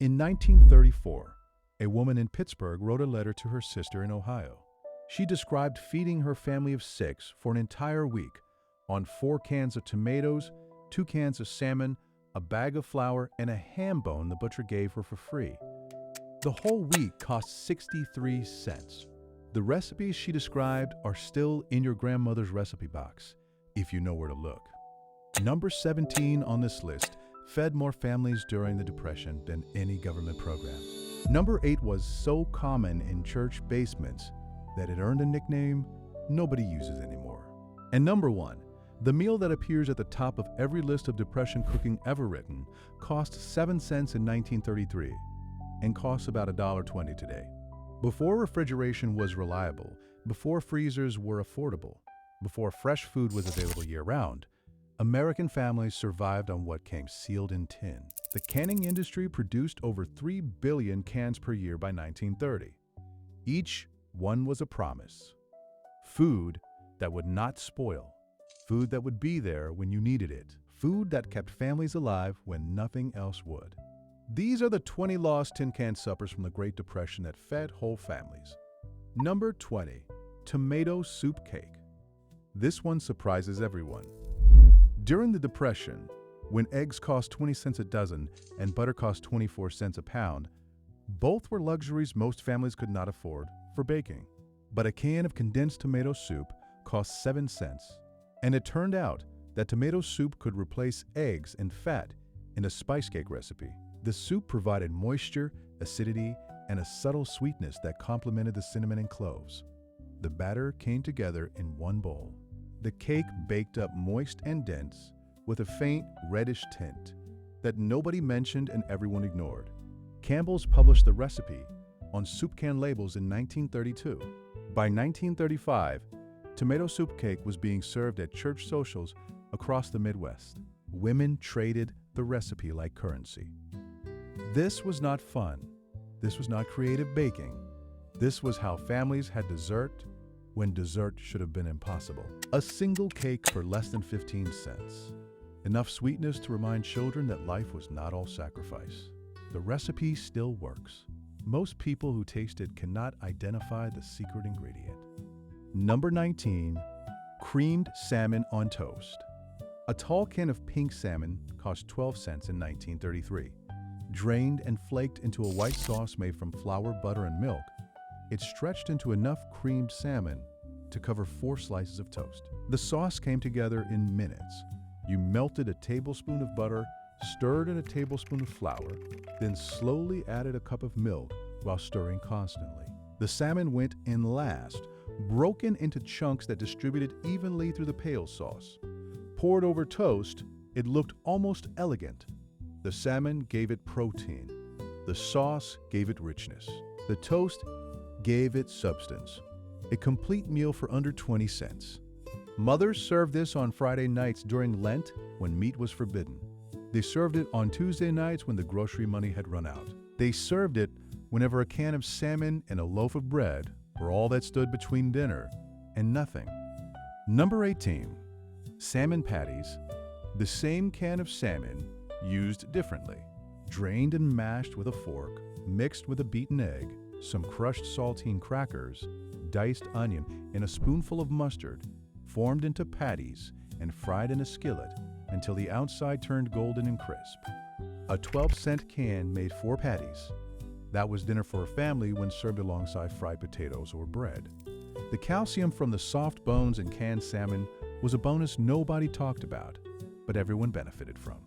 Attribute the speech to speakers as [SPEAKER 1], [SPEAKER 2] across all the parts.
[SPEAKER 1] In 1934, a woman in Pittsburgh wrote a letter to her sister in Ohio. She described feeding her family of 6 for an entire week on 4 cans of tomatoes, 2 cans of salmon, a bag of flour, and a ham bone the butcher gave her for free. The whole week cost 63 cents. The recipes she described are still in your grandmother's recipe box, if you know where to look. Number 17 on this list fed more families during the Depression than any government program. Number 8 was so common in church basements that it earned a nickname nobody uses anymore. And number 1, the meal that appears at the top of every list of Depression cooking ever written cost 7 cents in 1933 and costs about $1.20 today. Before refrigeration was reliable, before freezers were affordable, before fresh food was available year-round, American families survived on what came sealed in tin. The canning industry produced over 3 billion cans per year by 1930. Each one was a promise. Food that would not spoil. Food that would be there when you needed it. Food that kept families alive when nothing else would. These are the 20 lost tin can suppers from the Great Depression that fed whole families. Number 20, tomato soup cake. This one surprises everyone. During the Depression, when eggs cost 20 cents a dozen and butter cost 24 cents a pound, both were luxuries most families could not afford for baking. But a can of condensed tomato soup cost 7 cents, and it turned out that tomato soup could replace eggs and fat in a spice cake recipe. The soup provided moisture, acidity, and a subtle sweetness that complemented the cinnamon and cloves. The batter came together in one bowl. The cake baked up moist and dense with a faint reddish tint that nobody mentioned and everyone ignored. Campbell's published the recipe on soup can labels in 1932. By 1935, tomato soup cake was being served at church socials across the Midwest. Women traded the recipe like currency. This was not fun. This was not creative baking. This was how families had dessert when dessert should have been impossible. A single cake for less than 15 cents. Enough sweetness to remind children that life was not all sacrifice. The recipe still works. Most people who taste it cannot identify the secret ingredient. Number 19, creamed salmon on toast. A tall can of pink salmon cost 12 cents in 1933. Drained and flaked into a white sauce made from flour, butter, and milk, it stretched into enough creamed salmon to cover 4 slices of toast. The sauce came together in minutes. You melted a tablespoon of butter, stirred in a tablespoon of flour, then slowly added a cup of milk while stirring constantly. The salmon went in last, broken into chunks that distributed evenly through the pale sauce. Poured over toast, it looked almost elegant. The salmon gave it protein. The sauce gave it richness. The toast gave it substance. A complete meal for under 20 cents. Mothers served this on Friday nights during Lent when meat was forbidden. They served it on Tuesday nights when the grocery money had run out. They served it whenever a can of salmon and a loaf of bread were all that stood between dinner and nothing. Number 18, salmon patties. The same can of salmon used differently. Drained and mashed with a fork, mixed with a beaten egg, some crushed saltine crackers, diced onion, and a spoonful of mustard, formed into patties and fried in a skillet until the outside turned golden and crisp. A 12-cent can made 4 patties. That was dinner for a family when served alongside fried potatoes or bread. The calcium from the soft bones in canned salmon was a bonus nobody talked about, but everyone benefited from.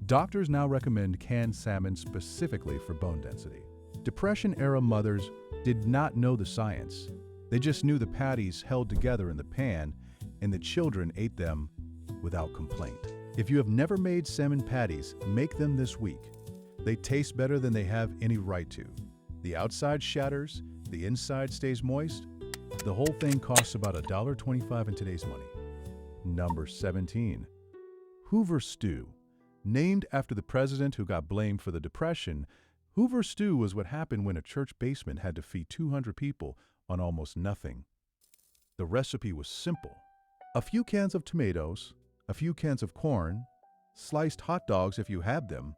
[SPEAKER 1] Doctors now recommend canned salmon specifically for bone density. Depression-era mothers did not know the science. They just knew the patties held together in the pan, and the children ate them without complaint. If you have never made salmon patties, make them this week. They taste better than they have any right to. The outside shatters, the inside stays moist. The whole thing costs about $1.25 in today's money. Number 17, Hoover stew. Named after the president who got blamed for the Depression, Hoover stew was what happened when a church basement had to feed 200 people on almost nothing. The recipe was simple. A few cans of tomatoes, a few cans of corn, sliced hot dogs if you had them,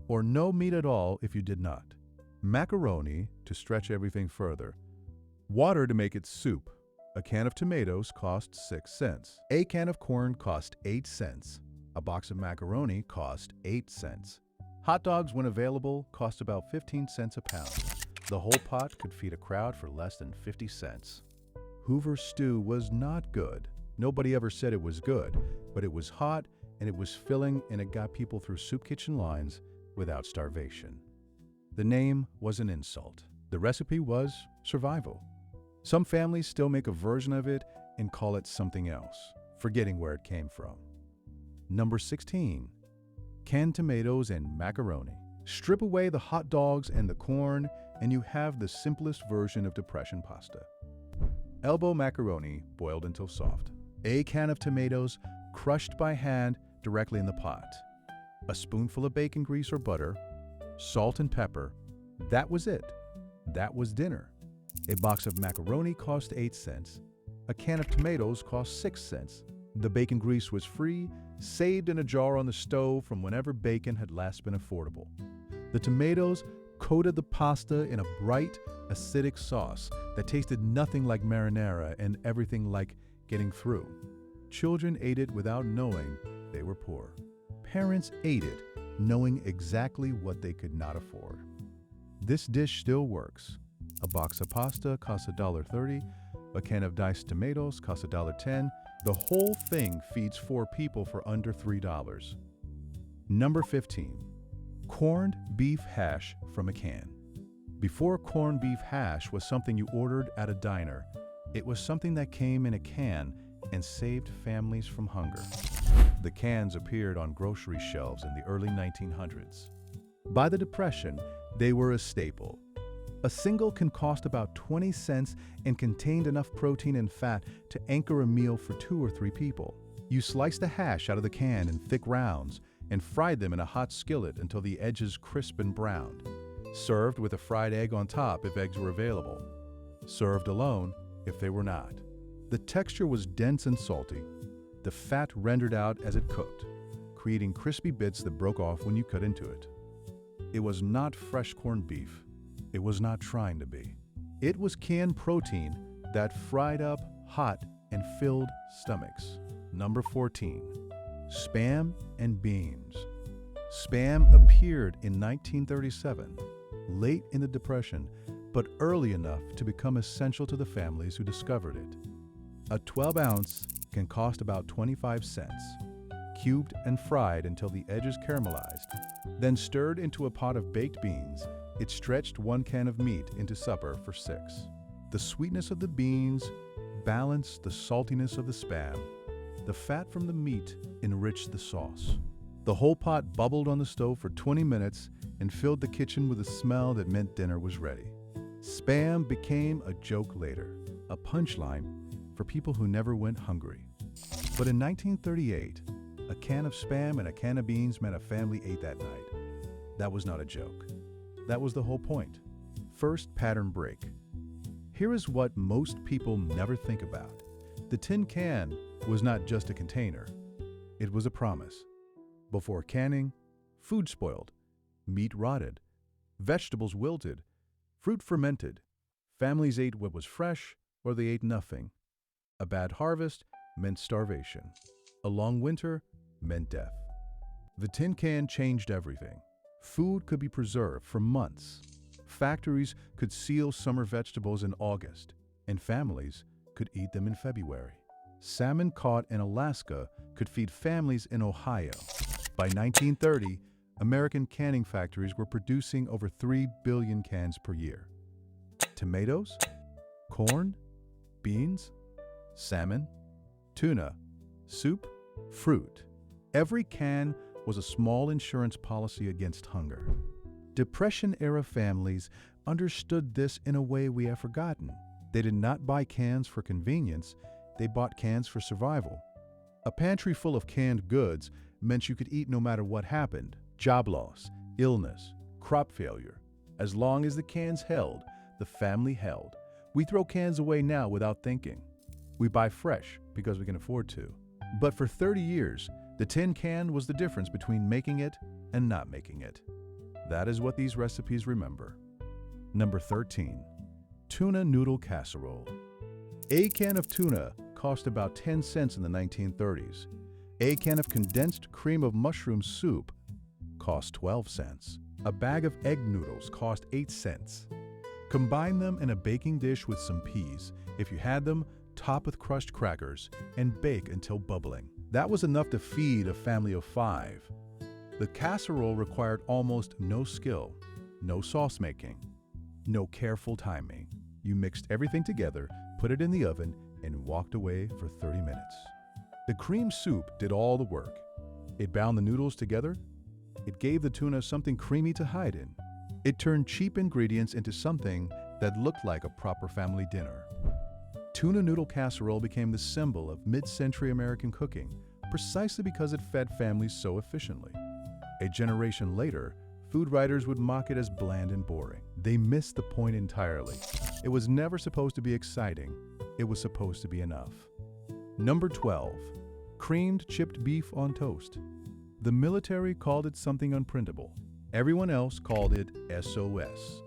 [SPEAKER 1] or no meat at all if you did not. Macaroni to stretch everything further. Water to make it soup. A can of tomatoes cost 6 cents. A can of corn cost 8 cents. A box of macaroni cost 8 cents. Hot dogs, when available, cost about 15 cents a pound. The whole pot could feed a crowd for less than 50 cents. Hoover stew was not good. Nobody ever said it was good, but it was hot and it was filling, and it got people through soup kitchen lines without starvation. The name was an insult. The recipe was survival. Some families still make a version of it and call it something else, forgetting where it came from. Number 16. Canned tomatoes and macaroni. Strip away the hot dogs and the corn, and you have the simplest version of Depression pasta. Elbow macaroni boiled until soft. A can of tomatoes crushed by hand directly in the pot. A spoonful of bacon grease or butter, salt and pepper. That was it. That was dinner. A box of macaroni cost 8 cents. A can of tomatoes cost 6 cents. The bacon grease was free, saved in a jar on the stove from whenever bacon had last been affordable. The tomatoes coated the pasta in a bright, acidic sauce that tasted nothing like marinara and everything like getting through. Children ate it without knowing they were poor. Parents ate it knowing exactly what they could not afford. This dish still works. A box of pasta costs $1.30. A can of diced tomatoes costs $1.10. The whole thing feeds 4 people for under $3. Number 15. Corned beef hash from a can. Before corned beef hash was something you ordered at a diner, it was something that came in a can and saved families from hunger. The cans appeared on grocery shelves in the early 1900s. By the Depression, they were a staple. A single can cost about 20 cents and contained enough protein and fat to anchor a meal for 2 or 3 people. You sliced the hash out of the can in thick rounds and fried them in a hot skillet until the edges crisp and browned. Served with a fried egg on top if eggs were available. Served alone if they were not. The texture was dense and salty. The fat rendered out as it cooked, creating crispy bits that broke off when you cut into it. It was not fresh corned beef. It was not trying to be. It was canned protein that fried up hot and filled stomachs. Number 14. Spam and beans. Spam appeared in 1937, late in the Depression, but early enough to become essential to the families who discovered it. A 12-ounce can cost about 25 cents, cubed and fried until the edges caramelized, then stirred into a pot of baked beans. It stretched 1 can of meat into supper for 6. The sweetness of the beans balanced the saltiness of the spam. The fat from the meat enriched the sauce. The whole pot bubbled on the stove for 20 minutes and filled the kitchen with a smell that meant dinner was ready. Spam became a joke later, a punchline for people who never went hungry. But in 1938, a can of Spam and a can of beans meant a family ate that night. That was not a joke. That was the whole point. First pattern break. Here is what most people never think about. The tin can was not just a container. It was a promise. Before canning, food spoiled, meat rotted, vegetables wilted, fruit fermented. Families ate what was fresh or they ate nothing. A bad harvest meant starvation. A long winter meant death. The tin can changed everything. Food could be preserved for months. Factories could seal summer vegetables in August, and families could eat them in February. Salmon caught in Alaska could feed families in Ohio. By 1930, American canning factories were producing over 3 billion cans per year. Tomatoes, corn, beans, salmon, tuna, soup, fruit. Every can was a small insurance policy against hunger. Depression-era families understood this in a way we have forgotten. They did not buy cans for convenience, they bought cans for survival. A pantry full of canned goods meant you could eat no matter what happened. Job loss, illness, crop failure. As long as the cans held, the family held. We throw cans away now without thinking. We buy fresh because we can afford to. But for 30 years, the tin can was the difference between making it and not making it. That is what these recipes remember. Number 13. Tuna noodle casserole. A can of tuna cost about 10 cents in the 1930s. A can of condensed cream of mushroom soup cost 12 cents. A bag of egg noodles cost 8 cents. Combine them in a baking dish with some peas. If you had them, top with crushed crackers and bake until bubbling. That was enough to feed a family of 5. The casserole required almost no skill, no sauce making, no careful timing. You mixed everything together, put it in the oven, and walked away for 30 minutes. The cream soup did all the work. It bound the noodles together. It gave the tuna something creamy to hide in. It turned cheap ingredients into something that looked like a proper family dinner. Tuna noodle casserole became the symbol of mid-century American cooking, precisely because it fed families so efficiently. A generation later, food writers would mock it as bland and boring. They missed the point entirely. It was never supposed to be exciting. It was supposed to be enough. Number 12. Creamed chipped beef on toast. The military called it something unprintable. Everyone else called it SOS.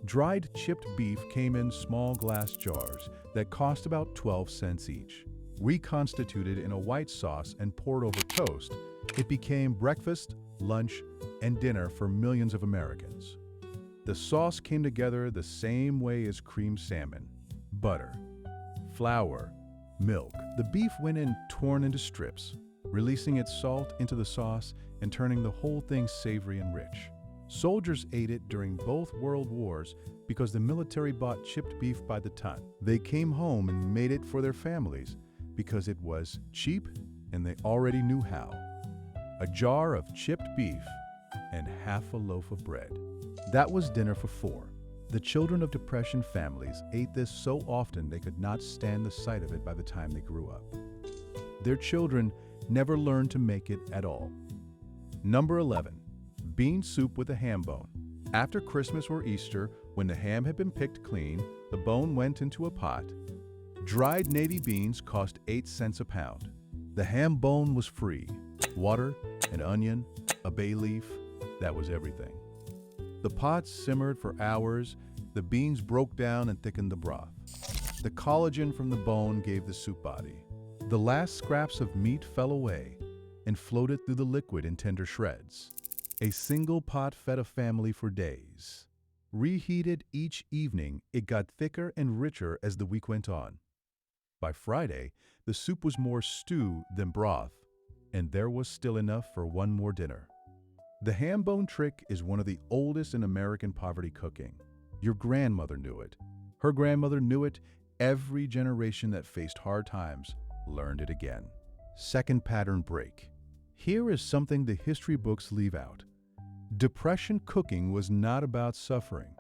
[SPEAKER 1] Dried chipped beef came in small glass jars that cost about 12 cents each. Reconstituted in a white sauce and poured over toast, it became breakfast, lunch, and dinner for millions of Americans. The sauce came together the same way as creamed salmon: butter, flour, milk. The beef went in torn into strips, releasing its salt into the sauce and turning the whole thing savory and rich. Soldiers ate it during both World Wars because the military bought chipped beef by the ton. They came home and made it for their families because it was cheap and they already knew how. A jar of chipped beef and half a loaf of bread. That was dinner for 4. The children of Depression families ate this so often they could not stand the sight of it by the time they grew up. Their children never learned to make it at all. Number 11. Bean soup with a ham bone. After Christmas or Easter, when the ham had been picked clean, the bone went into a pot. Dried navy beans cost 8 cents a pound. The ham bone was free. Water, an onion, a bay leaf, that was everything. The pot simmered for hours. The beans broke down and thickened the broth. The collagen from the bone gave the soup body. The last scraps of meat fell away and floated through the liquid in tender shreds. A single pot fed a family for days. Reheated each evening, it got thicker and richer as the week went on. By Friday, the soup was more stew than broth, and there was still enough for one more dinner. The ham bone trick is one of the oldest in American poverty cooking. Your grandmother knew it. Her grandmother knew it. Every generation that faced hard times learned it again. Second pattern break. Here is something the history books leave out. Depression cooking was not about suffering.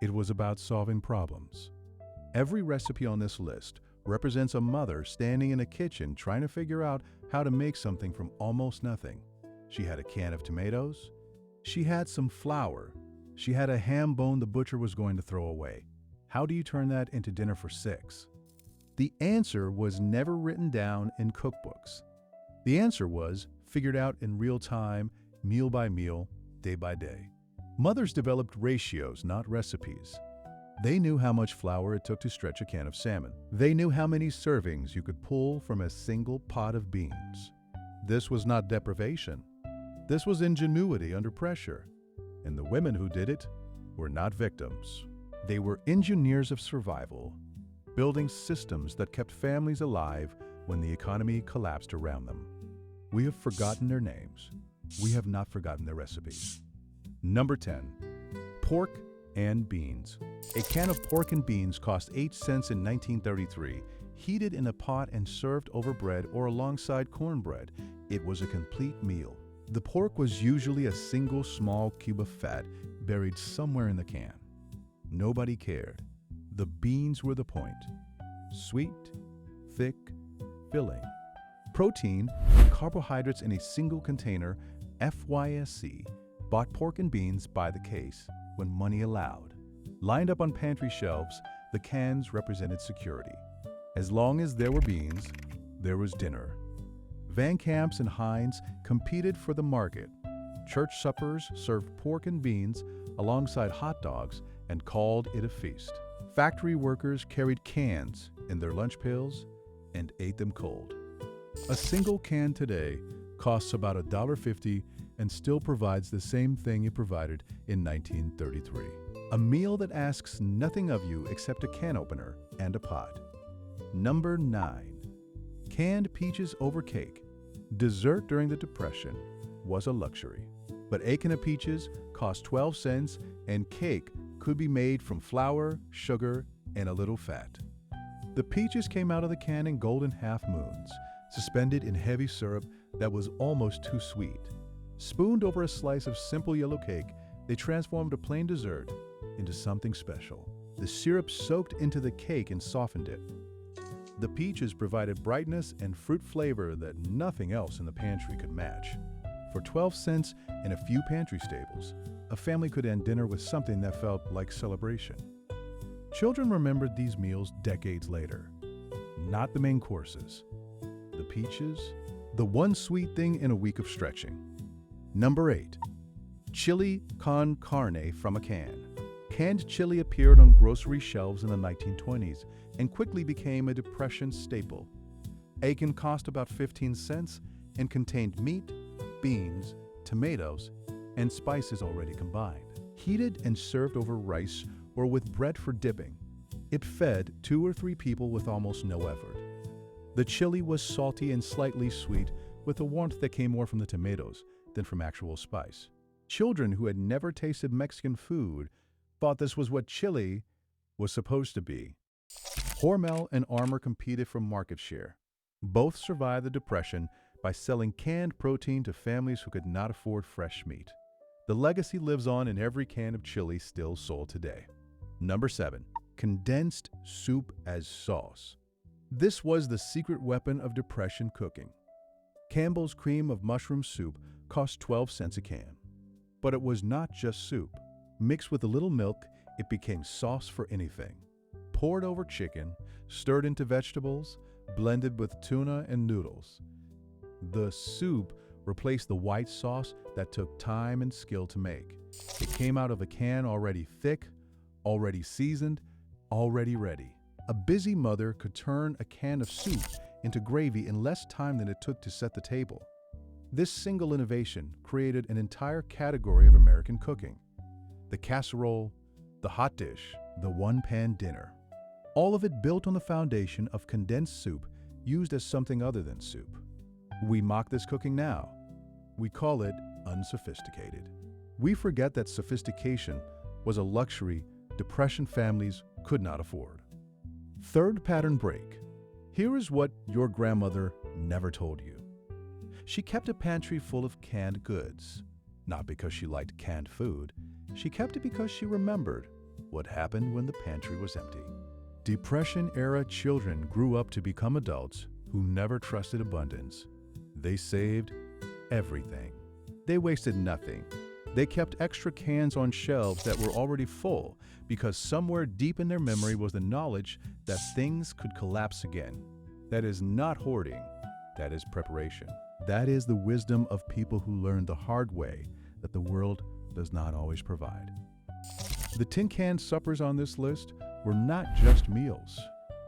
[SPEAKER 1] It was about solving problems. Every recipe on this list represents a mother standing in a kitchen trying to figure out how to make something from almost nothing. She had a can of tomatoes. She had some flour. She had a ham bone the butcher was going to throw away. How do you turn that into dinner for 6? The answer was never written down in cookbooks. The answer was figured out in real time, meal by meal, day by day. Mothers developed ratios, not recipes. They knew how much flour it took to stretch a can of salmon. They knew how many servings you could pull from a single pot of beans. This was not deprivation. This was ingenuity under pressure. And the women who did it were not victims. They were engineers of survival, building systems that kept families alive when the economy collapsed around them. We have forgotten their names. We have not forgotten their recipes. Number 10. Pork and beans. A can of pork and beans cost 8 cents in 1933. Heated in a pot and served over bread or alongside cornbread, it was a complete meal. The pork was usually a single small cube of fat buried somewhere in the can. Nobody cared. The beans were the point. Sweet, thick, filling. Protein, carbohydrates in a single container. FYSC bought pork and beans by the case when money allowed. Lined up on pantry shelves, the cans represented security. As long as there were beans, there was dinner. Van Camps and Heinz competed for the market. Church suppers served pork and beans alongside hot dogs and called it a feast. Factory workers carried cans in their lunch pails and ate them cold. A single can today costs about $1.50 and still provides the same thing it provided in 1933. A meal that asks nothing of you except a can opener and a pot. Number 9. Canned peaches over cake. Dessert during the Depression was a luxury, but a can of peaches cost 12 cents and cake could be made from flour, sugar, and a little fat. The peaches came out of the can in golden half moons, suspended in heavy syrup that was almost too sweet. Spooned over a slice of simple yellow cake, they transformed a plain dessert into something special. The syrup soaked into the cake and softened it. The peaches provided brightness and fruit flavor that nothing else in the pantry could match. For 12 cents and a few pantry staples, a family could end dinner with something that felt like celebration. Children remembered these meals decades later. Not the main courses. The peaches, the one sweet thing in a week of stretching. Number 8. Chili con carne from a can. Canned chili appeared on grocery shelves in the 1920s and quickly became a Depression staple. A can cost about 15 cents and contained meat, beans, tomatoes, and spices already combined. Heated and served over rice or with bread for dipping, it fed 2 or 3 people with almost no effort. The chili was salty and slightly sweet, with a warmth that came more from the tomatoes than from actual spice. Children who had never tasted Mexican food thought this was what chili was supposed to be. Hormel and Armour competed for market share. Both survived the Depression by selling canned protein to families who could not afford fresh meat. The legacy lives on in every can of chili still sold today. Number 7. Condensed soup as sauce. This was the secret weapon of Depression cooking. Campbell's cream of mushroom soup cost 12 cents a can. But it was not just soup. Mixed with a little milk, it became sauce for anything. Poured over chicken, stirred into vegetables, blended with tuna and noodles. The soup replaced the white sauce that took time and skill to make. It came out of a can already thick, already seasoned, already ready. A busy mother could turn a can of soup into gravy in less time than it took to set the table. This single innovation created an entire category of American cooking: the casserole, the hot dish, the one-pan dinner. All of it built on the foundation of condensed soup used as something other than soup. We mock this cooking now. We call it unsophisticated. We forget that sophistication was a luxury Depression families could not afford. Third pattern break. Here is what your grandmother never told you. She kept a pantry full of canned goods. Not because she liked canned food. She kept it because she remembered what happened when the pantry was empty. Depression-era children grew up to become adults who never trusted abundance. They saved everything. They wasted nothing. They kept extra cans on shelves that were already full because somewhere deep in their memory was the knowledge that things could collapse again. That is not hoarding. That is preparation. That is the wisdom of people who learned the hard way that the world does not always provide. The tin can suppers on this list were not just meals.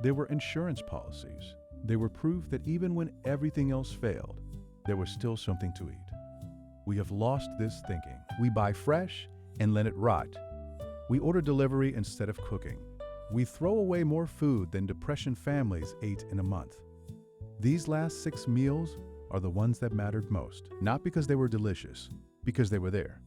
[SPEAKER 1] They were insurance policies. They were proof that even when everything else failed, there was still something to eat. We have lost this thinking. We buy fresh and let it rot. We order delivery instead of cooking. We throw away more food than Depression families ate in a month. These last 6 meals are the ones that mattered most, not because they were delicious, because they were there.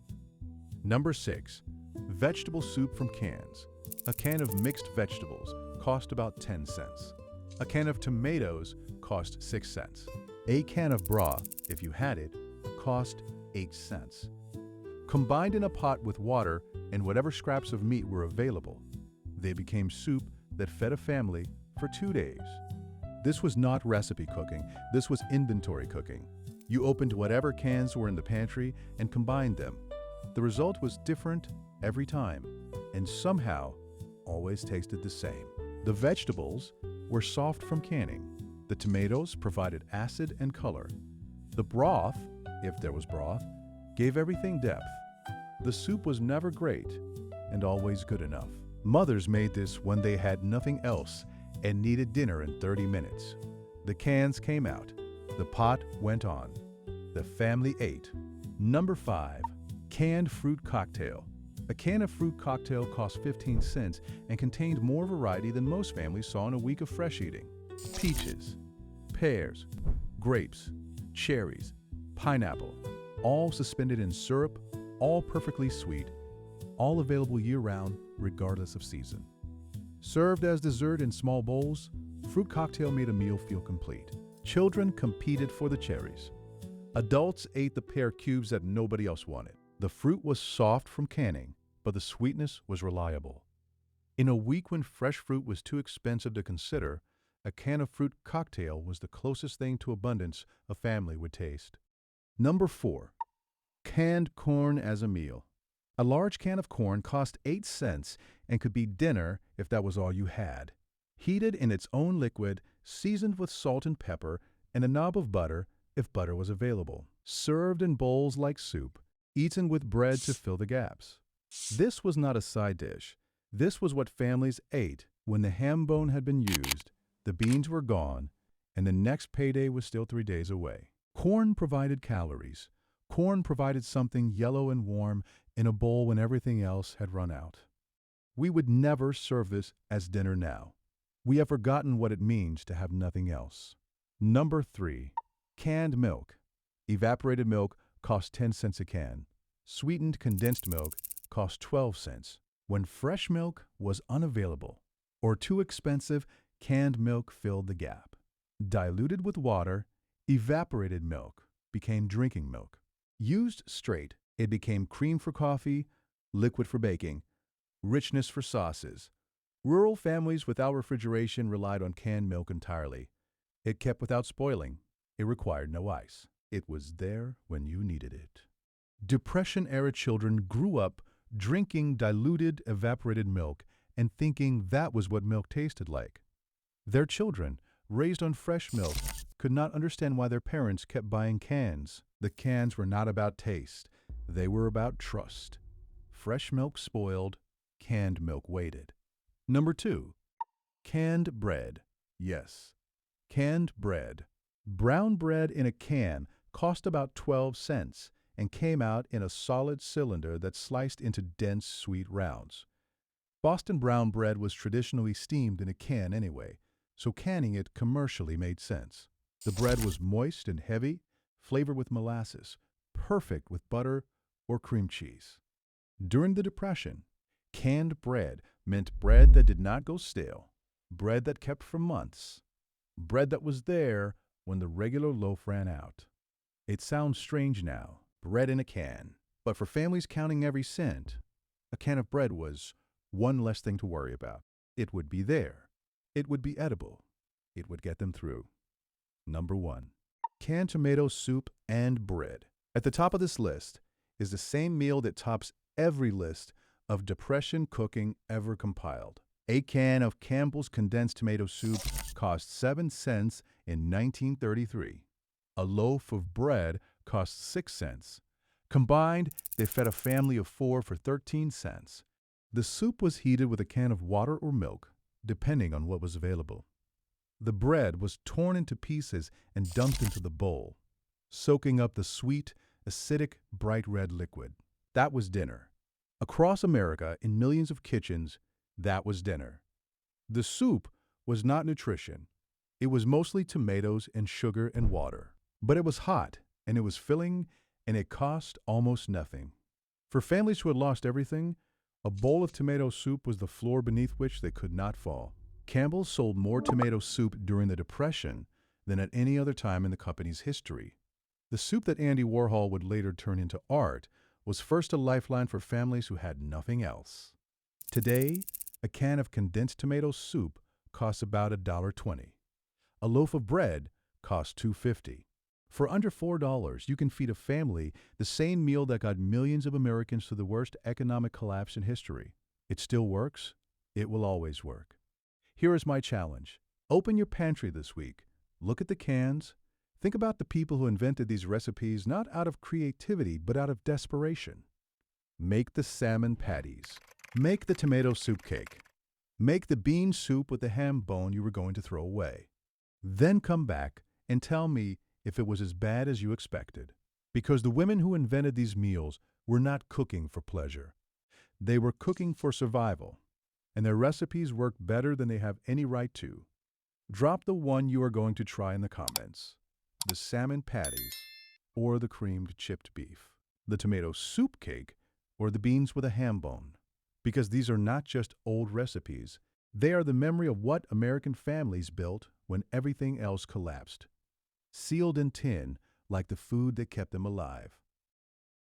[SPEAKER 1] Number 6, vegetable soup from cans. A can of mixed vegetables cost about 10 cents. A can of tomatoes cost 6 cents. A can of broth, if you had it, cost 8 cents. Combined in a pot with water and whatever scraps of meat were available, they became soup that fed a family for 2 days. This was not recipe cooking, this was inventory cooking. You opened whatever cans were in the pantry and combined them. The result was different every time, and somehow always tasted the same. The vegetables were soft from canning. The tomatoes provided acid and color. The broth, if there was broth, gave everything depth. The soup was never great and always good enough. Mothers made this when they had nothing else and needed dinner in 30 minutes. The cans came out. The pot went on. The family ate. Number 5. Canned fruit cocktail. A can of fruit cocktail cost 15 cents and contained more variety than most families saw in a week of fresh eating. Peaches, pears, grapes, cherries, pineapple, all suspended in syrup, all perfectly sweet, all available year-round regardless of season. Served as dessert in small bowls, fruit cocktail made a meal feel complete. Children competed for the cherries. Adults ate the pear cubes that nobody else wanted. The fruit was soft from canning, but the sweetness was reliable. In a week when fresh fruit was too expensive to consider, a can of fruit cocktail was the closest thing to abundance a family would taste. Number 4. Canned corn as a meal. A large can of corn cost 8 cents and could be dinner if that was all you had. Heated in its own liquid, seasoned with salt and pepper, and a knob of butter if butter was available. Served in bowls like soup, eaten with bread to fill the gaps. This was not a side dish. This was what families ate when the ham bone had been used, the beans were gone, and the next payday was still 3 days away. Corn provided calories. Corn provided something yellow and warm in a bowl when everything else had run out. We would never serve this as dinner now. We have forgotten what it means to have nothing else. Number 3. Canned milk. Evaporated milk cost 10 cents a can. Sweetened condensed milk cost 12 cents. When fresh milk was unavailable or too expensive, canned milk filled the gap. Diluted with water, evaporated milk became drinking milk. Used straight, it became cream for coffee, liquid for baking, richness for sauces. Rural families without refrigeration relied on canned milk entirely. It kept without spoiling. It required no ice. It was there when you needed it. Depression-era children grew up drinking diluted, evaporated milk and thinking that was what milk tasted like. Their children, raised on fresh milk, could not understand why their parents kept buying cans. The cans were not about taste. They were about trust. Fresh milk spoiled, canned milk waited. Number 2. Canned bread. Yes, canned bread. Brown bread in a can cost about 12 cents and came out in a solid cylinder that sliced into dense, sweet rounds. Boston brown bread was traditionally steamed in a can anyway, so canning it commercially made sense. The bread was moist and heavy, flavored with molasses, perfect with butter or cream cheese. During the Depression, canned bread meant bread that did not go stale, bread that kept for months, bread that was there when the regular loaf ran out. It sounds strange now, bread in a can, but for families counting every cent, a can of bread was one less thing to worry about. It would be there. It would be edible. It would get them through. Number 1. Canned tomato soup and bread. At the top of this list is the same meal that tops every list of Depression cooking ever compiled. A can of Campbell's condensed tomato soup cost 7 cents in 1933. A loaf of bread cost 6 cents. Combined, they fed a family of 4 for 13 cents. The soup was heated with a can of water or milk, depending on what was available. The bread was torn into pieces and dumped into the bowl, soaking up the sweet, acidic, bright red liquid. That was dinner. Across America, in millions of kitchens, that was dinner. The soup was not nutrition. It was mostly tomatoes and sugar and water. But it was hot, and it was filling, and it cost almost nothing. For families who had lost everything, a bowl of tomato soup was the floor beneath which they could not fall. Campbell's sold more tomato soup during the Depression than at any other time in the company's history. The soup that Andy Warhol would later turn into art was first a lifeline for families who had nothing else. Today, a can of condensed tomato soup costs about $1.20. A loaf of bread costs $2.50. For under $4, you can feed a family the same meal that got millions of Americans through the worst economic collapse in history. It still works. It will always work. Here is my challenge. Open your pantry this week. Look at the cans. Think about the people who invented these recipes not out of creativity but out of desperation. Make the salmon patties. Make the tomato soup cake. Make the bean soup with the ham bone you were going to throw away. Then come back and tell me if it was as bad as you expected. Because the women who invented these meals were not cooking for pleasure. They were cooking for survival, and their recipes work better than they have any right to. Drop the one you are going to try in the comments. The salmon patties or the creamed chipped beef. The tomato soup cake or the beans with a ham bone. Because these are not just old recipes, they are the memory of what American families built when everything else collapsed. Sealed in tin like the food that kept them alive.